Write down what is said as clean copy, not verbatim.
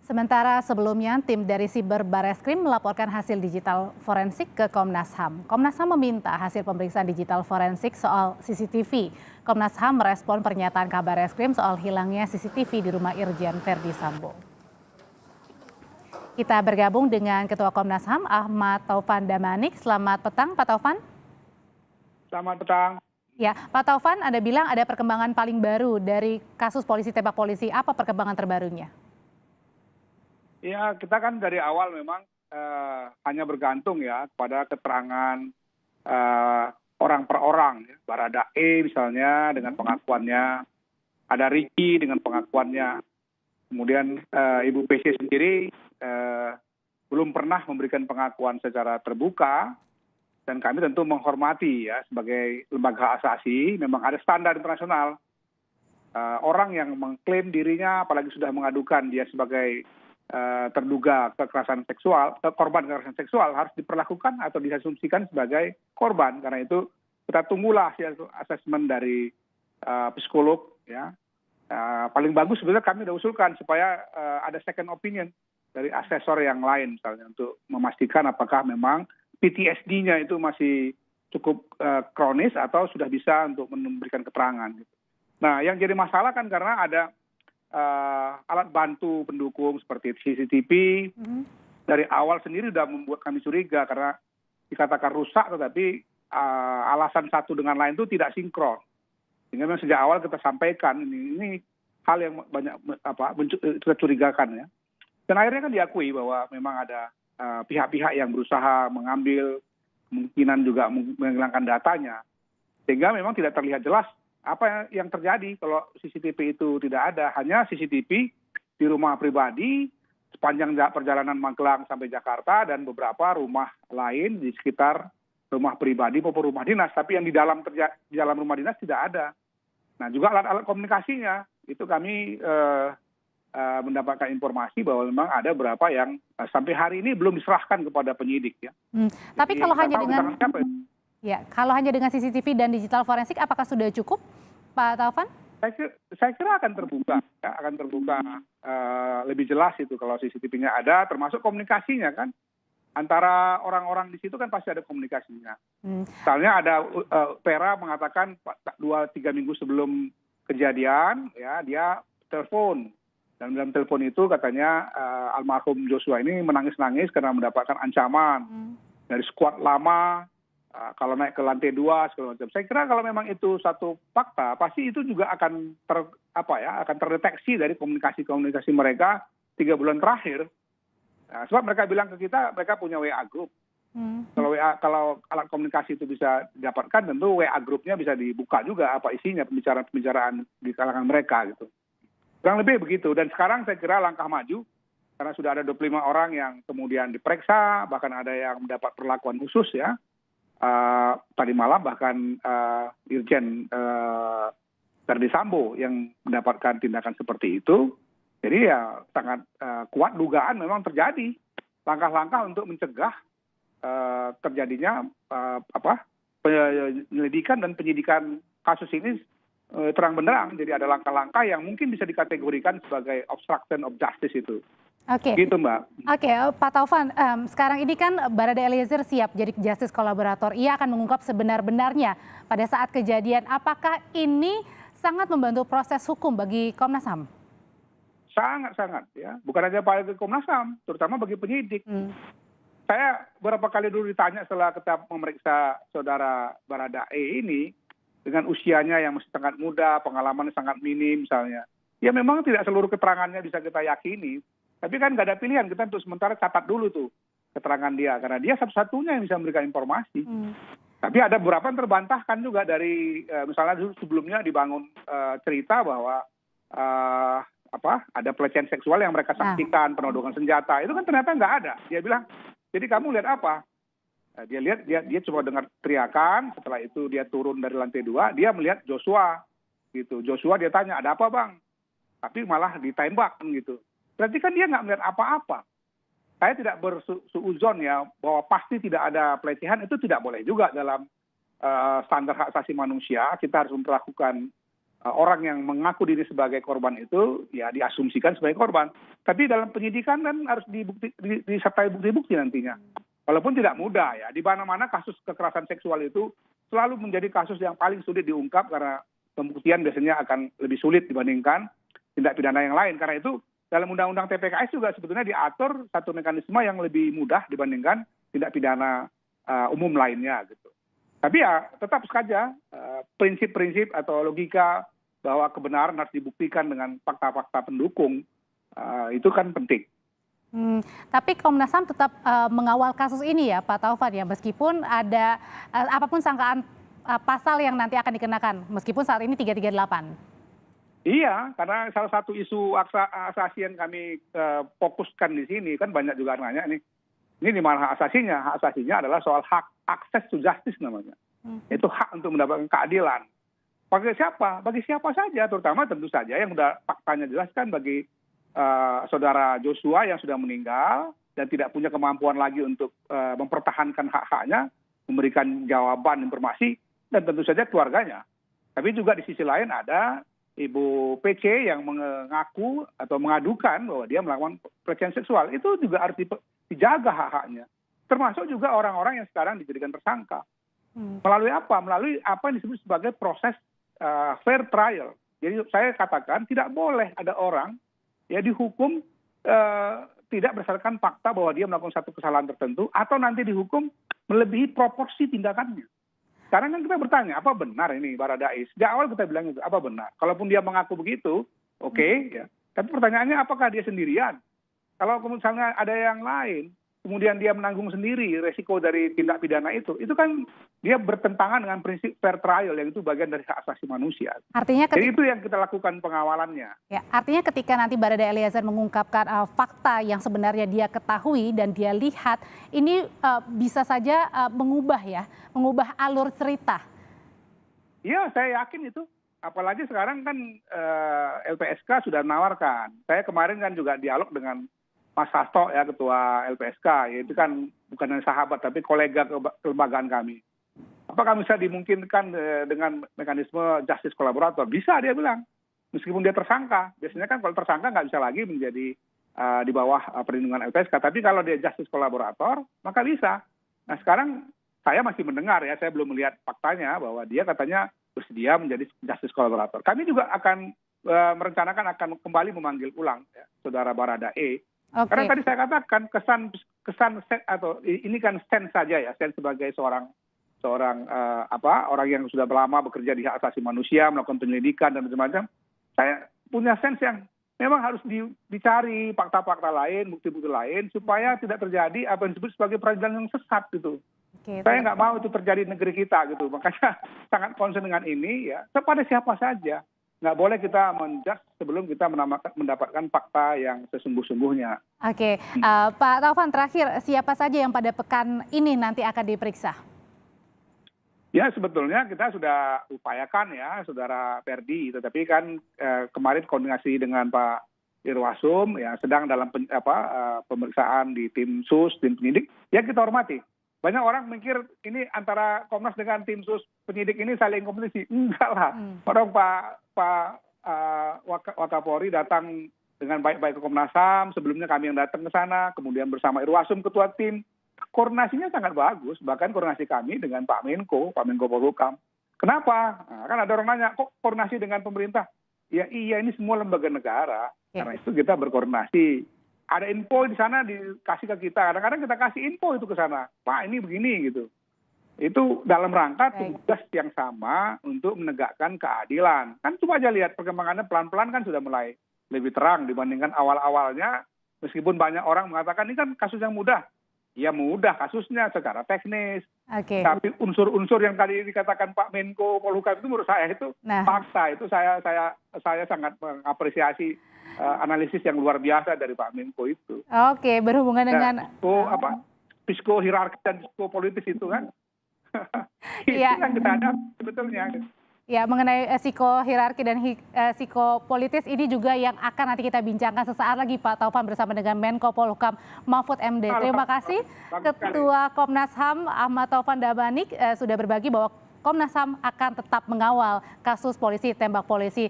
Sementara sebelumnya, tim dari Siber Bareskrim melaporkan hasil digital forensik ke Komnas HAM. Komnas HAM meminta hasil pemeriksaan digital forensik soal CCTV. Komnas HAM merespon pernyataan Kabar Eskrim soal hilangnya CCTV di rumah Irjen Verdi Sambo. Kita bergabung dengan Ketua Komnas HAM, Ahmad Taufan Damanik. Selamat petang, Pak Taufan. Selamat petang. Ya, Pak Taufan, Anda bilang ada perkembangan paling baru dari kasus polisi tembak polisi. Apa perkembangan terbarunya? Ya, kita kan dari awal memang hanya bergantung ya pada keterangan orang per orang. Ya. Baradae misalnya dengan pengakuannya, ada Ricky dengan pengakuannya. Kemudian Ibu PC sendiri belum pernah memberikan pengakuan secara terbuka. Dan kami tentu menghormati ya sebagai lembaga asasi, memang ada standar internasional. Orang yang mengklaim dirinya, apalagi sudah mengadukan dia sebagai terduga kekerasan seksual, korban kekerasan seksual harus diperlakukan atau diasumsikan sebagai korban. Karena itu kita tunggulah hasil asesmen dari psikolog. Ya. Paling bagus sebenarnya kami sudah usulkan supaya ada second opinion dari asesor yang lain misalnya untuk memastikan apakah memang PTSD-nya itu masih cukup kronis atau sudah bisa untuk memberikan keterangan. Nah, yang jadi masalah kan karena ada alat bantu pendukung seperti CCTV dari awal sendiri sudah membuat kami curiga karena dikatakan rusak tetapi alasan satu dengan lain itu tidak sinkron. Sehingga memang sejak awal kita sampaikan ini hal yang banyak kita curigakan ya. Dan akhirnya kan diakui bahwa memang ada pihak-pihak yang berusaha mengambil kemungkinan juga menghilangkan datanya. Sehingga memang tidak terlihat jelas apa yang terjadi kalau CCTV itu tidak ada. Hanya CCTV di rumah pribadi sepanjang perjalanan Magelang sampai Jakarta dan beberapa rumah lain di sekitar rumah pribadi maupun rumah dinas. Tapi yang di dalam rumah dinas tidak ada. Nah juga alat-alat komunikasinya itu kami mendapatkan informasi bahwa memang ada beberapa yang sampai hari ini belum diserahkan kepada penyidik ya. Tapi kalau kalau hanya dengan CCTV dan digital forensik, apakah sudah cukup, Pak Taufan? Saya kira akan terbuka, lebih jelas itu kalau CCTV-nya ada, termasuk komunikasinya kan antara orang-orang di situ kan pasti ada komunikasinya. Misalnya ada Pera mengatakan 2-3 minggu sebelum kejadian, ya dia telepon. Dan dalam telepon itu katanya almarhum Joshua ini menangis-nangis karena mendapatkan ancaman dari skuad lama. Kalau naik ke lantai 2 segala macam. Saya kira kalau memang itu satu fakta, pasti itu juga akan terdeteksi dari komunikasi mereka 3 bulan terakhir. Nah, sebab mereka bilang ke kita mereka punya WA group. Kalau alat komunikasi itu bisa didapatkan, tentu WA grupnya bisa dibuka juga apa isinya pembicaraan di kalangan mereka gitu. Kurang lebih begitu. Dan sekarang saya kira langkah maju karena sudah ada 25 orang yang kemudian diperiksa, bahkan ada yang mendapat perlakuan khusus ya. Tadi malam bahkan Irjen Verdi Sambo yang mendapatkan tindakan seperti itu. Jadi ya sangat kuat dugaan memang terjadi langkah-langkah untuk mencegah terjadinya penyelidikan dan penyidikan kasus ini terang benderang. Jadi ada langkah-langkah yang mungkin bisa dikategorikan sebagai obstruction of justice itu. Oke. Gitu Mbak. Oke, Pak Taufan, sekarang ini kan Barada Eliezer siap jadi justice kolaborator. Ia akan mengungkap sebenar-benarnya pada saat kejadian. Apakah ini sangat membantu proses hukum bagi Komnas HAM? Sangat-sangat ya. Bukan hanya bagi Komnas HAM, terutama bagi penyidik. Saya beberapa kali dulu ditanya setelah kita memeriksa saudara Baradae ini dengan usianya yang masih sangat muda, pengalamannya sangat minim misalnya. Ya memang tidak seluruh keterangannya bisa kita yakini. Tapi kan nggak ada pilihan, kita untuk sementara catat dulu tuh keterangan dia. Karena dia satu-satunya yang bisa memberikan informasi. Tapi ada beberapa yang terbantahkan juga dari, misalnya sebelumnya dibangun cerita bahwa ada pelecehan seksual yang mereka saksikan, penodongan senjata. Itu kan ternyata nggak ada. Dia bilang, jadi kamu lihat apa? Dia lihat, dia cuma dengar teriakan, setelah itu dia turun dari lantai 2, dia melihat Joshua. Gitu. Joshua dia tanya, ada apa bang? Tapi malah ditembak gitu. Berarti kan dia nggak melihat apa-apa. Saya tidak bersuuzon ya bahwa pasti tidak ada pelecehan, itu tidak boleh juga dalam standar hak asasi manusia. Kita harus memperlakukan orang yang mengaku diri sebagai korban itu ya diasumsikan sebagai korban. Tapi dalam penyidikan kan harus disertai bukti-bukti nantinya. Walaupun tidak mudah ya. Di mana-mana kasus kekerasan seksual itu selalu menjadi kasus yang paling sulit diungkap karena pembuktian biasanya akan lebih sulit dibandingkan tindak pidana yang lain. Karena itu dalam Undang-Undang TPKS juga sebetulnya diatur satu mekanisme yang lebih mudah dibandingkan tindak pidana umum lainnya gitu. Tapi ya tetap saja prinsip-prinsip atau logika bahwa kebenaran harus dibuktikan dengan fakta-fakta pendukung itu kan penting. Tapi Komnas HAM tetap mengawal kasus ini ya Pak Taufan ya, meskipun ada apapun sangkaan pasal yang nanti akan dikenakan, meskipun saat ini 338. Iya, karena salah satu isu asasi yang kami fokuskan di sini kan banyak juga nanya nih, ini di mana hak asasinya? Hak asasinya adalah soal hak akses to justice namanya. Itu hak untuk mendapatkan keadilan. Bagi siapa? Bagi siapa saja, terutama tentu saja yang sudah faktanya jelaskan bagi saudara Joshua yang sudah meninggal dan tidak punya kemampuan lagi untuk mempertahankan hak-haknya, memberikan jawaban, informasi, dan tentu saja keluarganya. Tapi juga di sisi lain ada Ibu PC yang mengaku atau mengadukan bahwa dia melakukan pelecehan seksual. Itu juga harus dijaga hak-haknya. Termasuk juga orang-orang yang sekarang dijadikan tersangka. Melalui apa? Melalui apa yang disebut sebagai proses fair trial. Jadi saya katakan tidak boleh ada orang ya dihukum tidak berdasarkan fakta bahwa dia melakukan satu kesalahan tertentu atau nanti dihukum melebihi proporsi tindakannya. Sekarang kan kita bertanya, apa benar ini Baradae? Sejak awal kita bilang itu, apa benar? Kalaupun dia mengaku begitu, oke, ya. Tapi pertanyaannya apakah dia sendirian? Kalau misalnya ada yang lain, kemudian dia menanggung sendiri resiko dari tindak pidana itu kan dia bertentangan dengan prinsip fair trial yang itu bagian dari hak asasi manusia. Artinya jadi itu yang kita lakukan pengawalannya. Ya, artinya ketika nanti Baradae Eliezer mengungkapkan fakta yang sebenarnya dia ketahui dan dia lihat, ini bisa saja mengubah alur cerita. Iya, saya yakin itu. Apalagi sekarang kan LPSK sudah menawarkan. Saya kemarin kan juga dialog dengan Mas Hasto ya, ketua LPSK, yaitu kan bukan hanya sahabat tapi kolega kelembagaan kami. Apakah bisa dimungkinkan dengan mekanisme justice kolaborator? Bisa, dia bilang. Meskipun dia tersangka. Biasanya kan kalau tersangka nggak bisa lagi menjadi di bawah perlindungan LPSK. Tapi kalau dia justice kolaborator, maka bisa. Nah sekarang saya masih mendengar ya, saya belum melihat faktanya bahwa dia katanya bersedia menjadi justice kolaborator. Kami juga akan merencanakan akan kembali memanggil ulang ya, saudara Baradae. Okay. Karena tadi saya katakan kesan atau ini kan stand saja ya, stand sebagai seorang orang yang sudah lama bekerja di hak asasi manusia, melakukan penyelidikan dan macam-macam. Saya punya sense yang memang harus dicari fakta-fakta lain, bukti-bukti lain supaya tidak terjadi apa yang disebut sebagai peradilan yang sesat gitu. Okay, saya nggak mau itu terjadi di negeri kita gitu. Makanya sangat concern dengan ini ya. Kepada siapa saja. Nggak boleh kita menjudge sebelum kita mendapatkan fakta yang sesungguh-sungguhnya. Oke, Pak Taufan terakhir, siapa saja yang pada pekan ini nanti akan diperiksa? Ya sebetulnya kita sudah upayakan ya saudara Ferdi, tetapi kan kemarin koordinasi dengan Pak Irwasum ya sedang dalam pemeriksaan di tim sus, tim penyidik, ya kita hormati. Banyak orang mikir ini antara Komnas dengan tim sus penyidik ini saling kompetisi. Enggak lah. Orang Pak Wakapolri datang dengan baik-baik ke Komnas HAM, sebelumnya kami yang datang ke sana, kemudian bersama Irwasum ketua tim. Koordinasinya sangat bagus, bahkan koordinasi kami dengan Pak Menko Polhukam. Kenapa? Nah, kan ada orang nanya, kok koordinasi dengan pemerintah? Ya iya, ini semua lembaga negara. Karena itu kita berkoordinasi. Ada info di sana dikasih ke kita. Kadang-kadang kita kasih info itu ke sana. Pak, ini begini gitu. Itu dalam rangka tugas yang sama untuk menegakkan keadilan. Kan coba aja lihat perkembangannya pelan-pelan kan sudah mulai lebih terang dibandingkan awal-awalnya. Meskipun banyak orang mengatakan ini kan kasus yang mudah. Ya mudah kasusnya secara teknis. Okay. Tapi unsur-unsur yang tadi dikatakan Pak Menko Polhukam itu menurut saya itu fakta. Itu saya sangat mengapresiasi analisis yang luar biasa dari Pak Menko itu. Oke, berhubungan dengan psikohierarki dan psikopolitis itu kan. Itu yang kita ada sebetulnya. Ya, mengenai psikohierarki dan psikopolitis ini juga yang akan nanti kita bincangkan sesaat lagi Pak Taufan bersama dengan Menko Polhukam Mahfud MD. Terima kasih Ketua Komnas HAM Ahmad Taufan Damanik sudah berbagi bahwa Komnas HAM akan tetap mengawal kasus polisi tembak polisi